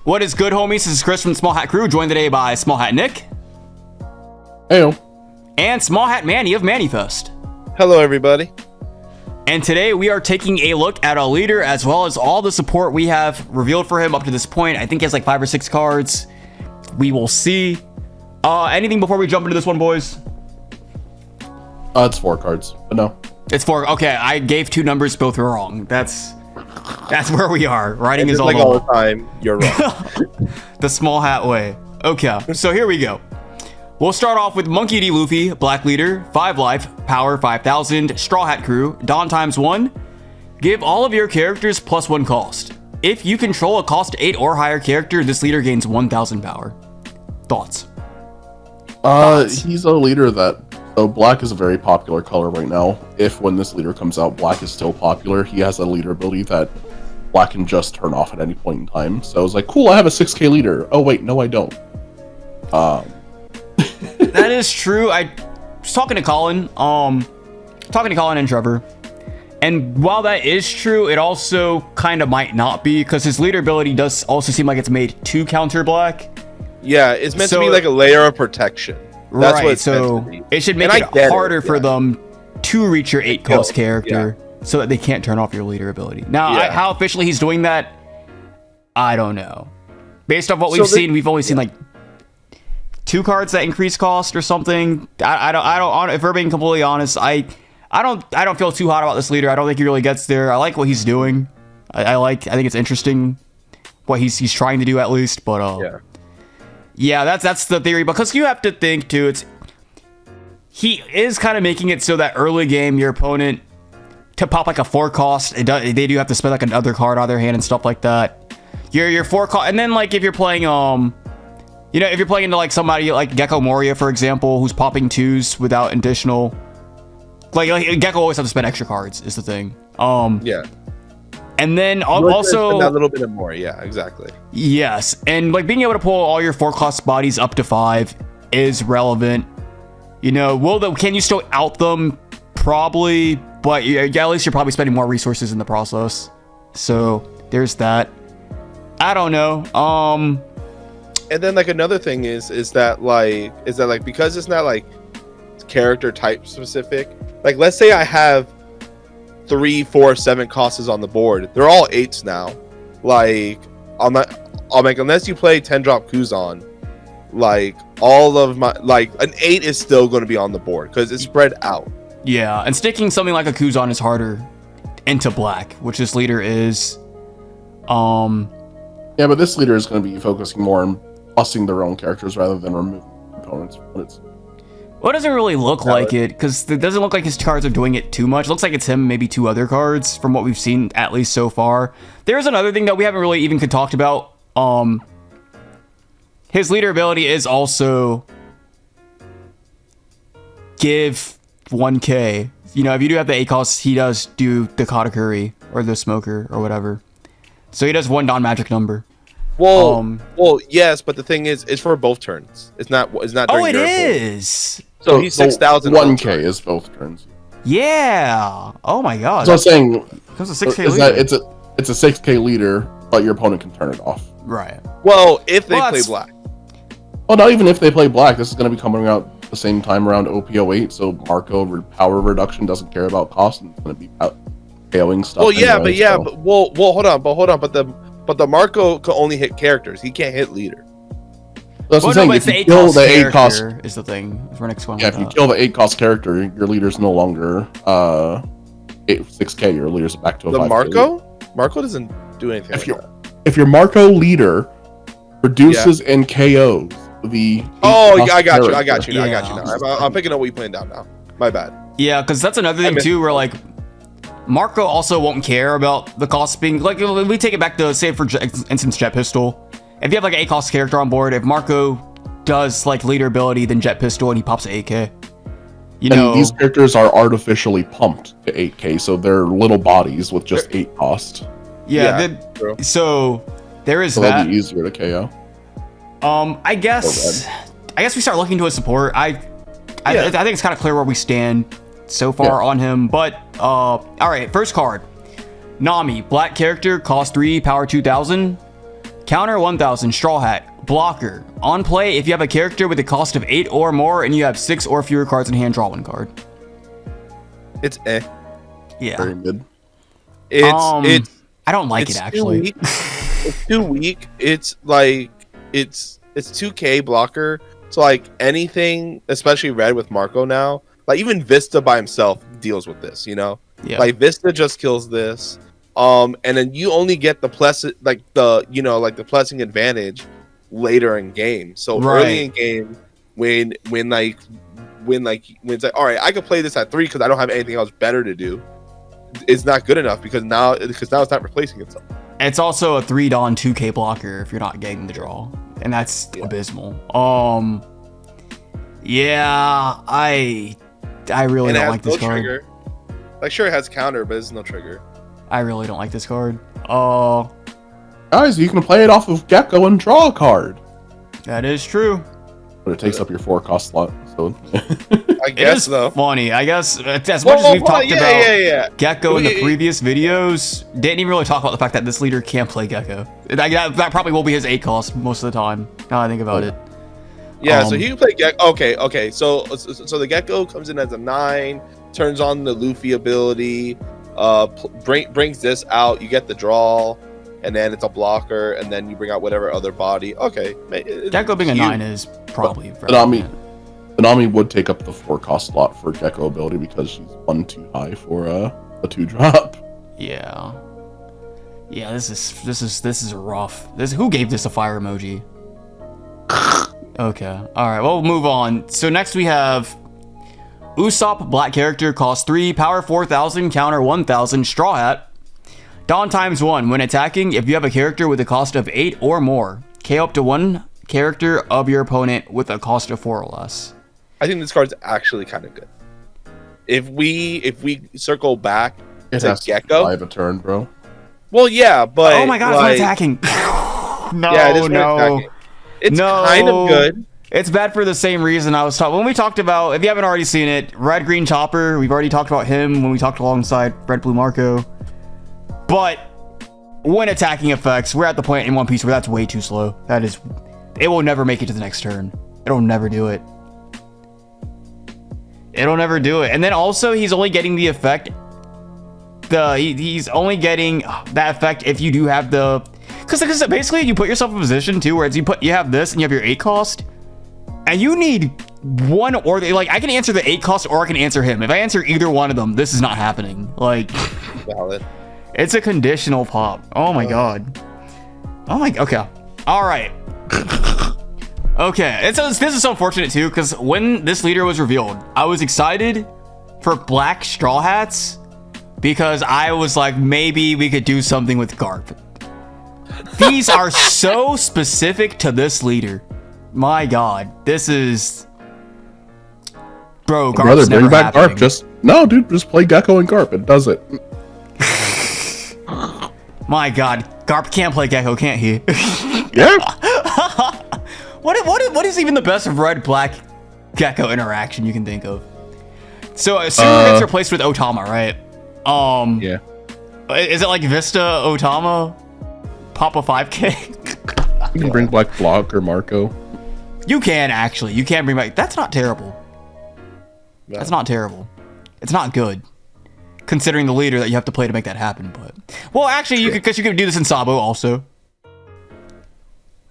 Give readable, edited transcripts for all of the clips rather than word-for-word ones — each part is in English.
What is good, homies? This is Chris from Small Hat Crew, joined today by Small Hat Nick. Heyo. And Small Hat Manny of Mannyfest. Hello, everybody. And today we are taking a look at a leader as well as all the support we have revealed for him up to this point. I think he has like 5 or 6 cards. We will see. Anything before we jump into this one, boys? It's 4 cards, but no. It's 4. Okay, I gave 2 numbers, both were wrong. That's where we are. Writing is all like all the time. You're wrong. The Small Hat way. Okay, so here we go. We'll start off with Monkey D. Luffy, Black Leader, 5 life, power 5000, Straw Hat Crew, Dawn ×1. Give all of your characters +1 cost. If you control a cost 8 or higher character, this leader gains 1000 power. Thoughts? He's a leader so black is a very popular color right now. If when this leader comes out, black is still popular, he has a leader ability that black can just turn off at any point in time. So it's like, cool, I have a 6k leader. Oh wait, no I don't. That is true. I was talking to Colin and Trevor. And while that is true, it also kind of might not be, because his leader ability does also seem like it's made to counter black. Yeah, it's meant to be like a layer of protection. That's right, what it's so meant to be. it should make it harder for them to reach your 8 cost character so that they can't turn off your leader ability. Now, how officially he's doing that, I don't know. Based on what we've seen, we've only seen like 2 cards that increase cost or something. I don't. If we're being completely honest, I don't feel too hot about this leader. I don't think he really gets there. I like what he's doing. I think it's interesting what he's trying to do at least. But yeah, that's the theory. Because you have to think too. He is kind of making it so that early game your opponent to pop like a 4 cost, they do have to spend like another card out of their hand and stuff like that. Your 4 cost, and then like if you're playing if you're playing into like somebody like Gecko Moria, for example, who's popping 2s without additional, like Gecko always have to spend extra cards is the thing. And then also a little bit more. Yeah, exactly. Yes, and like being able to pull all your 4 cost bodies up to 5 is relevant. Can you still out them? Probably, but at least you're probably spending more resources in the process. So there's that. I don't know. And then like another thing is that because it's not like character type specific. Like let's say I have 3, 4, 7 costs on the board. They're all 8s now. Like unless you play 10-drop Kuzan, like all of my an 8 is still going to be on the board because it's spread out. Yeah, and sticking something like a Kuzan is harder into black, which this leader is. Yeah, but this leader is going to be focusing more on busting their own characters rather than removing opponents. Well, it doesn't really look like it, because it doesn't look like his cards are doing it too much. It looks like it's him, maybe 2 other cards from what we've seen, at least so far. There's another thing that we haven't really even talked about. His leader ability is also give 1k. If you do have the 8 costs, he does do the Katakuri or the Smoker or whatever. So he does 1 non-magic number. Well, yes, but the thing is, it's for both turns. It's not. Oh, it is. So he's 6,000. 1k is both turns. Yeah. Oh my god. So I'm saying because a 6k leader. It's a 6k leader, but your opponent can turn it off. Right. Well, if they play black. Well, not even if they play black. This is going to be coming out the same time around OP08. So Marco power reduction doesn't care about cost, and it's going to be KOing stuff. Well, yeah, anyway, hold on. But the Marco can only hit characters. He can't hit leader. That's what I'm saying. If you kill the 8 cost is the thing for next one. Yeah, if you kill the 8 cost character, your leader's no longer 6k. Your leader's back to a 5k. Marco doesn't do anything. If your Marco leader reduces and KOs the I got you now. I'm picking up what you're putting down now. My bad. Yeah, because that's another thing too, where like Marco also won't care about the cost being like, we take it back to, say for instance, Jet Pistol. If you have like an 8 cost character on board, if Marco does like leader ability, then Jet Pistol, and he pops an 8k. These characters are artificially pumped to 8k, so they're little bodies with just 8 cost. So there is so that. They'll be easier to KO. I guess we start looking to his support. I think it's kind of clear where we stand so far on him, but all right, first card, Nami, black character, cost 3, power 2000. counter 1000, Straw Hat, blocker. On play, if you have a character with a cost of 8 or more and you have 6 or fewer cards in hand, draw 1 card. It's eh. Yeah. Very good. It's I don't like it actually. It's too weak. It's like it's 2K blocker. So like anything, especially red with Marco now, like even Vista by himself deals with this, you know? Yeah. Like Vista just kills this. And then you only get the the blessing advantage later in game. So early in game when it's like, all right, I could play this at 3 because I don't have anything else better to do. It's not good enough because now it's not replacing itself. It's also a 3 Dawn 2K blocker if you're not getting the draw, and that's abysmal. Yeah, I really don't like this card. Trigger. Like sure it has counter, but it's no trigger. I really don't like this card. Guys, you can play it off of Gecko and draw a card. That is true. But it takes up your 4 cost slot. So I guess though. Funny. I guess as much as we've talked about Gecko in the previous videos, didn't even really talk about the fact that this leader can't play Gecko. That probably will be his 8 cost most of the time. Now I think about it. Yeah, so he can play Gecko. Okay. So the Gecko comes in as a 9, turns on the Luffy ability, brings this out. You get the draw, and then it's a blocker, and then you bring out whatever other body. Okay, Gecko being a 9 is probably. Nanami would take up the 4 cost slot for Gecko ability because she's 1 too high for a 2-drop. Yeah. Yeah, this is rough. Who gave this a fire emoji? Okay. Alright, we'll move on. So next we have Usopp, black character, cost 3, power 4000, counter 1000, Straw Hat. Dawn ×1. When attacking, if you have a character with a cost of 8 or more, KO up to 1 character of your opponent with a cost of 4 or less. I think this card's actually kind of good. If we circle back to Gecko, I have a turn, bro. Well, yeah, but oh my god, it's not attacking. No, yeah, it is attacking. It's kind of good. It's bad for the same reason I was talking when we talked about. If you haven't already seen it, Red Green Chopper. We've already talked about him when we talked alongside Red Blue Marco. But when attacking effects, we're at the point in One Piece where that's way too slow. It will never make it to the next turn. It'll never do it. It'll never do it. And then also, he's only getting the effect. He's only getting that effect if you do have the. Because basically, you put yourself in a position too, where it's you have this and you have your 8 cost, and you need one or like I can answer the 8 cost or I can answer him. If I answer either one of them, this is not happening. Like, valid. It's a conditional pop. Oh my god. Oh my. Okay. All right. Okay. This is so unfortunate too, because when this leader was revealed, I was excited for black Straw Hats because I was like, maybe we could do something with Garp. These are so specific to this leader. My god. This is. Bro, Garp's never bring back happening. Garp. Just play Gecko and Garp. It does it. My god, Garp can't play Gecko, can't he? Yeah. What is even the best Red Black Gecko interaction you can think of? So Subaru gets replaced with Otama, right? Yeah. Is it like Vista Otama? Papa 5K? You can bring Black Block or Marco. You can actually. You can bring back. That's not terrible. No. That's not terrible. It's not good, considering the leader that you have to play to make that happen. But actually, you could do this in Sabo also.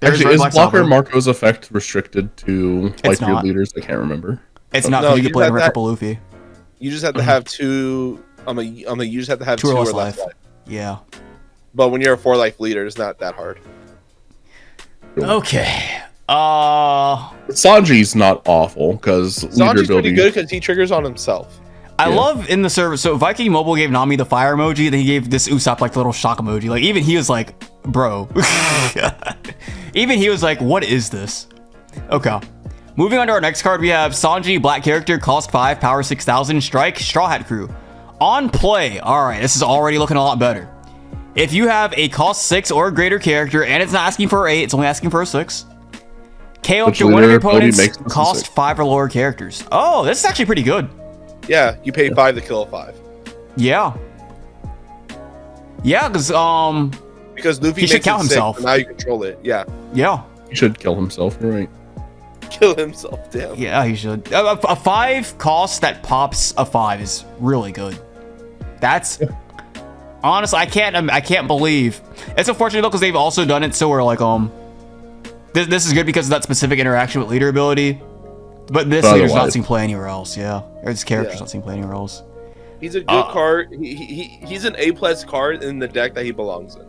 Actually, is Blocker Marco's effect restricted to your leaders? I can't remember. It's not. You can play him Triple Luffy. You just have to have 2. You just have to have 2 or less life. Yeah. But when you're a 4-life leader, it's not that hard. Okay. Sanji's not awful because Sanji's pretty good because he triggers on himself. I love in the service. So Viking Mobile gave Nami the fire emoji, then he gave this Usopp like the little shock emoji. Like even he was like, bro. Even he was like, what is this? Okay. Moving on to our next card, we have Sanji, black character, cost 5, power 6000, strike, Straw Hat Crew. On play, all right, this is already looking a lot better. If you have a cost 6 or greater character, and it's not asking for 8, it's only asking for a 6. KO up to one of your opponents, cost 5 or lower characters. Oh, this is actually pretty good. Yeah, you pay 5 to kill a 5. Yeah. Yeah, because because Luffy He should makes count it 6, himself. and now you control it. Yeah, Yeah. He should kill himself. You're right. kill himself. Damn. Yeah, he should. A 5 cost that pops a 5 is really good. That's honestly, I can't believe. It's unfortunate though because they've also done it so we're like this is good because of that specific interaction with leader ability, but this leader's not seen play anywhere else. Yeah, or this character's not seen play anywhere else. He's a good card. He's an A+ card in the deck that he belongs in.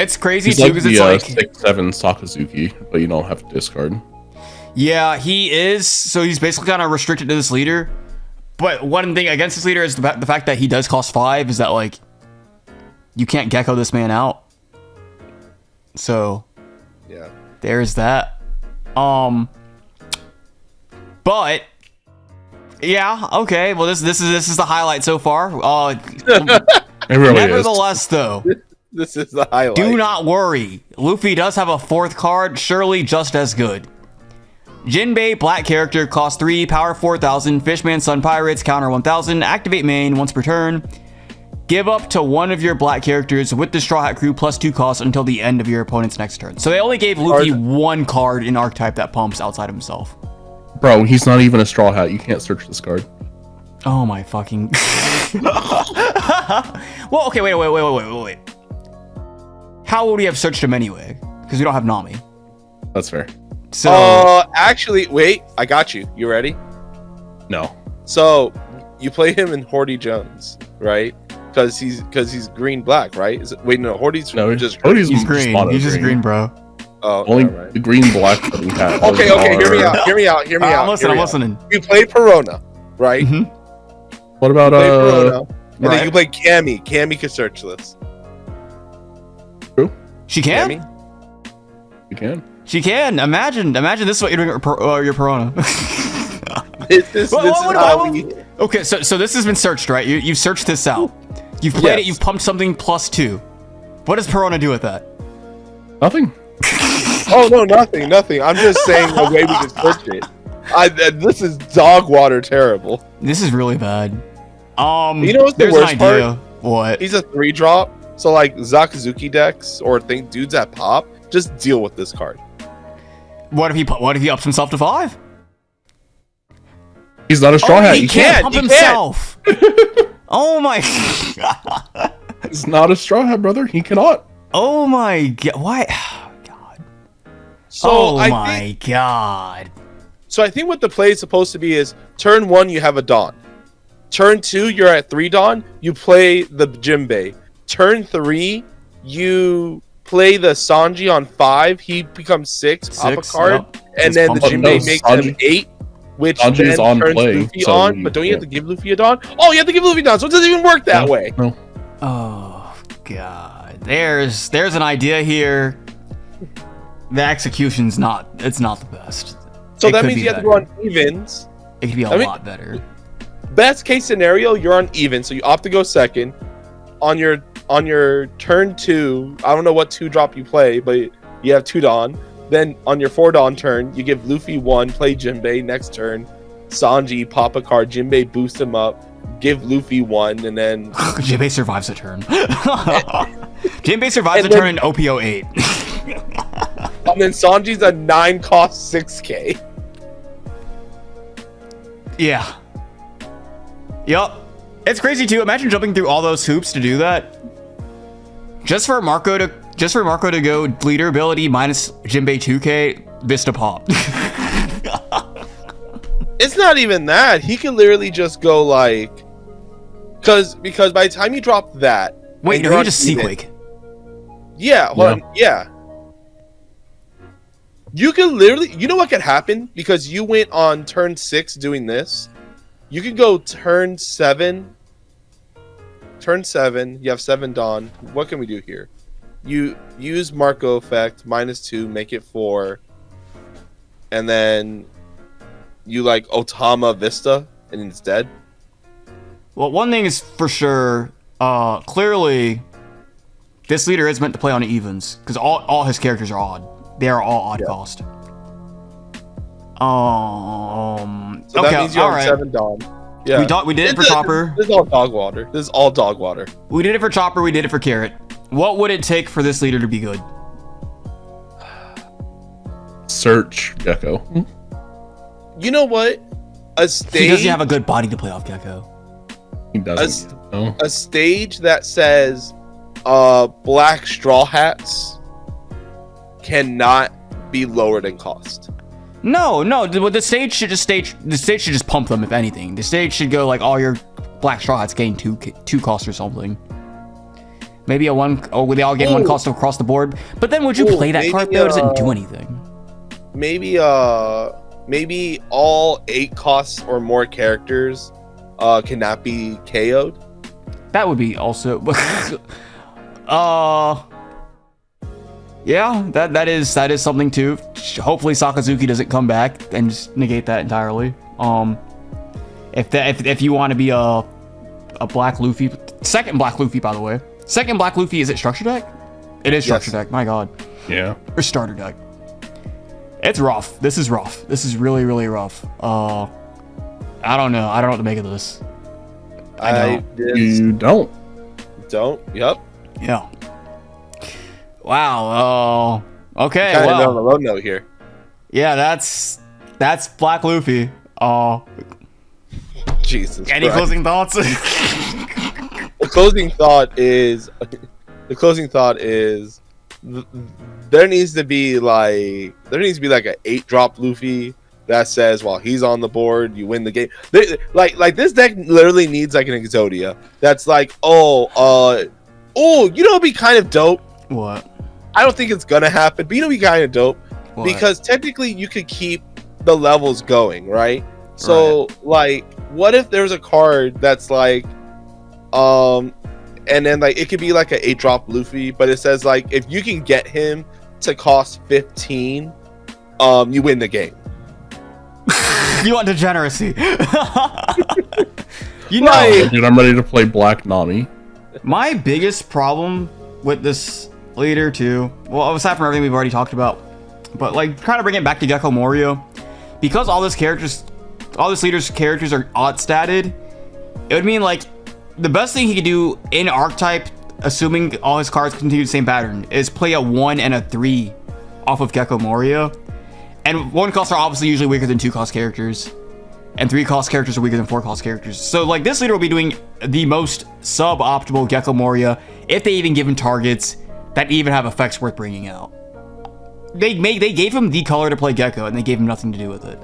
It's crazy He's too because it's like 6/7 Sakazuki, but you don't have to discard. Yeah, he is. So he's basically kind of restricted to this leader. But one thing against this leader is the fact that he does cost 5 is that like you can't Gecko this man out. So yeah, there's that. But yeah, okay. Well, this is the highlight so far. It really Nevertheless, though, this is the highlight. do not worry. Luffy does have a 4th card, surely just as good. Jinbei, black character, cost 3, power 4,000, Fishman, Sun Pirates, counter 1,000, activate main once per turn. Give up to one of your black characters with the Straw Hat crew plus 2 costs until the end of your opponent's next turn. So they only gave Luffy 1 card in archetype that pumps outside of himself. Bro, he's not even a Straw Hat. You can't search this card. Oh my fucking... Well, okay, wait. How would we have searched him anyway? Because we don't have Nami. That's fair. So... actually, wait. I got you. You ready? No. So, you play him in Horty Jones, right? Because he's green black, right? Wait, no, Horty's just green. He's green. He's just green, bro. Oh, only right. The green black that we have. Okay, hear me out. I'm listening. You played Perona, right? Mm-hmm. What about Perona, and then you play Cammy. Cammy can search this. True. She can. Cammy? You can. She can. Imagine this is what you're doing with your Perona. Okay, so this has been searched, right? You've searched this out. You've played it. You've pumped something plus 2. What does Perona do with that? Nothing. Oh no, nothing. I'm just saying the way we can search it. This is dog water terrible. This is really bad. You know what's the worst part? What? He's a 3-drop. So like Sakazuki decks or dudes that pop, just deal with this card. What if he ups himself to 5? He's not a Straw Hat. He can't pump himself. Oh my god. He's not a Straw Hat, brother. He cannot. Oh my god. Why? Oh god. So god. So I think what the play is supposed to be is turn 1 you have a Dawn. Turn 2 you're at 3 Dawn. You play the Jinbei. Turn 3 you play the Sanji on 5. He becomes 6. Pop a card, and then the Jinbei makes him 8. Which Sanji is on turns play, Luffy so on, but don't you have to give Luffy a Dawn? Oh, you have to give Luffy a Dawn, so it doesn't even work that way. No. Oh god. There's an idea here. The execution's not the best. So that means you have to go on evens. It could be a lot better. Best case scenario, you're on even, so you opt to go second. On your turn 2, I don't know what 2-drop you play, but you have 2 Dawn. Then on your 4 Dawn turn, you give Luffy 1, play Jinbei. Next turn, Sanji, pop a card, Jinbei boost him up, give Luffy 1, and then... Jinbei survives a turn. Jinbei survives a turn in OPO 8. And then Sanji's a 9 cost 6k. Yeah. Yup. It's crazy too. Imagine jumping through all those hoops to do that. Just for Marco to go leader ability minus Jinbei 2k, Vista pop. It's not even that. He can literally just go like, because by the time you drop that, wait, no, he just Sequake. Yeah, hold on, yeah. You can literally, you know what could happen because you went on turn 6 doing this. You could go turn 7. Turn 7, you have 7 Dawn. What can we do here? You use Marco effect, -2, make it 4. And then you like Otama Vista and it's dead. Well, one thing is for sure, clearly this leader is meant to play on evens because all his characters are odd. They are all odd cost. So that means you have 7 Dawn. Yeah, we did it for Chopper. This is all dog water. This is all dog water. We did it for Chopper. We did it for Carrot. What would it take for this leader to be good? Search Gecko. You know what? A stage. He doesn't have a good body to play off Gecko. He doesn't. A stage that says black Straw Hats cannot be lowered in cost. No, the stage should just pump them. If anything, the stage should go like all your black Straw Hats gain two cost or something. Maybe a one. Oh, they all gain one cost across the board. But then would you play that card though? It doesn't do anything. Maybe all 8 costs or more characters cannot be KO'd. That would be also. Yeah, that is something too. Hopefully Sakazuki doesn't come back and just negate that entirely. If you want to be a Black Luffy, second Black Luffy, by the way, second Black Luffy, is it structure deck? It is structure deck. My God. Yeah. Or starter deck. It's rough. This is rough. This is really, really rough. I don't know. I don't know what to make of this. You don't. Yep. Yeah. Wow. Okay. Kind of Well, on the low note here. yeah, that's Black Luffy. Jesus. Any Christ. closing thoughts? The closing thought is there needs to be like an 8-drop Luffy that says while he's on the board you win the game. Like this deck literally needs like an Exodia that's like you know it'd be kind of dope. What? I don't think it's gonna happen, but you know it'd be kind of dope What? because technically you could keep the levels going, right? So like what if there's a card that's like and then like it could be like an 8-drop Luffy, but it says like if you can get him to cost 15, you win the game. You want degeneracy? You know, Like- Dude, I'm ready to play Black Nami. my biggest problem with this leader too, well, aside from everything we've already talked about, but like trying to bring it back to Gecko Morio, because all this leader's characters are odd statted, it would mean like the best thing he could do in archetype, assuming all his cards continue the same pattern, is play a 1 and a 3 off of Gecko Morio. And 1 costs are obviously usually weaker than 2 cost characters, and 3 cost characters are weaker than 4 cost characters. So like this leader will be doing the most suboptimal Gecko Moria if they even give him targets that even have effects worth bringing out. They gave him the color to play Gecko, and they gave him nothing to do with it.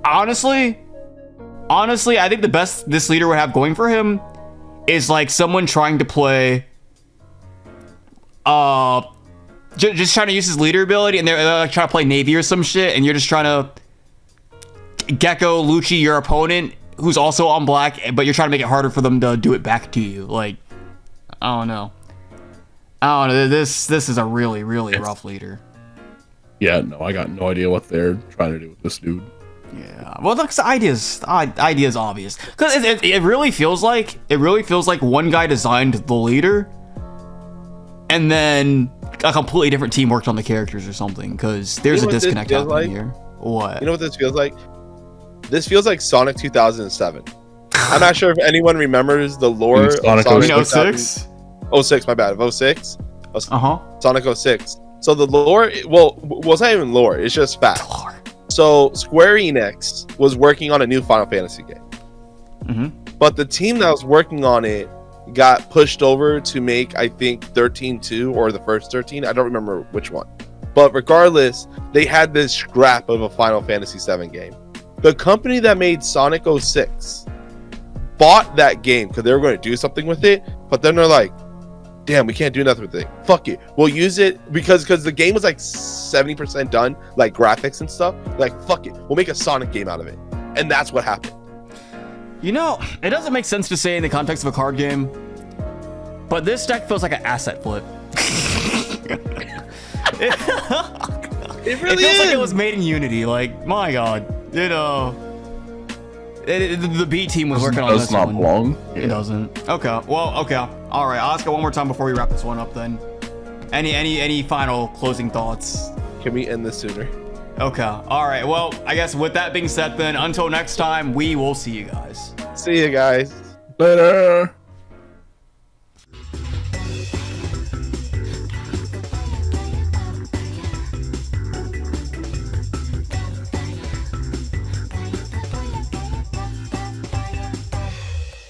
Honestly, I think the best this leader would have going for him is like someone trying to play, just trying to use his leader ability, and they're like trying to play Navy or some shit, and you're just trying to Gecko Lucci your opponent who's also on black, but you're trying to make it harder for them to do it back to you. Like, I don't know. This is a really, really rough leader. Yeah, no, I got no idea what they're trying to do with this dude. Yeah, well, the idea's obvious, because it really feels like one guy designed the leader, and then a completely different team worked on the characters or something. Because there's a disconnect happening here. What? You know what this feels like? This feels like Sonic 2007. I'm not sure if anyone remembers the lore. Sonic of Sonic 06? 06, my bad. Of 06? Uh-huh. Sonic 06. So the lore, well, it's not even lore. It's just fact. So Square Enix was working on a new Final Fantasy game. Mm-hmm. But the team that was working on it got pushed over to make, I think, 13-2 or the first 13. I don't remember which one. But regardless, they had this scrap of a Final Fantasy 7 game. The company that made Sonic 06 bought that game because they were going to do something with it. But then they're like, damn, we can't do nothing with it. Fuck it. We'll use it because the game was like 70% done, like graphics and stuff. Like, fuck it. We'll make a Sonic game out of it. And that's what happened. You know, it doesn't make sense to say in the context of a card game, but this deck feels like an asset flip. It really feels is. like it was made in Unity. Like, my God, the B team was working on this one. Does not belong. It doesn't. Okay. Well, okay. All right. I'll ask it one more time before we wrap this one up. Then, any final closing thoughts? Can we end this sooner? Okay. All right. Well, I guess with that being said, then until next time, we will see you guys. See you guys. Later.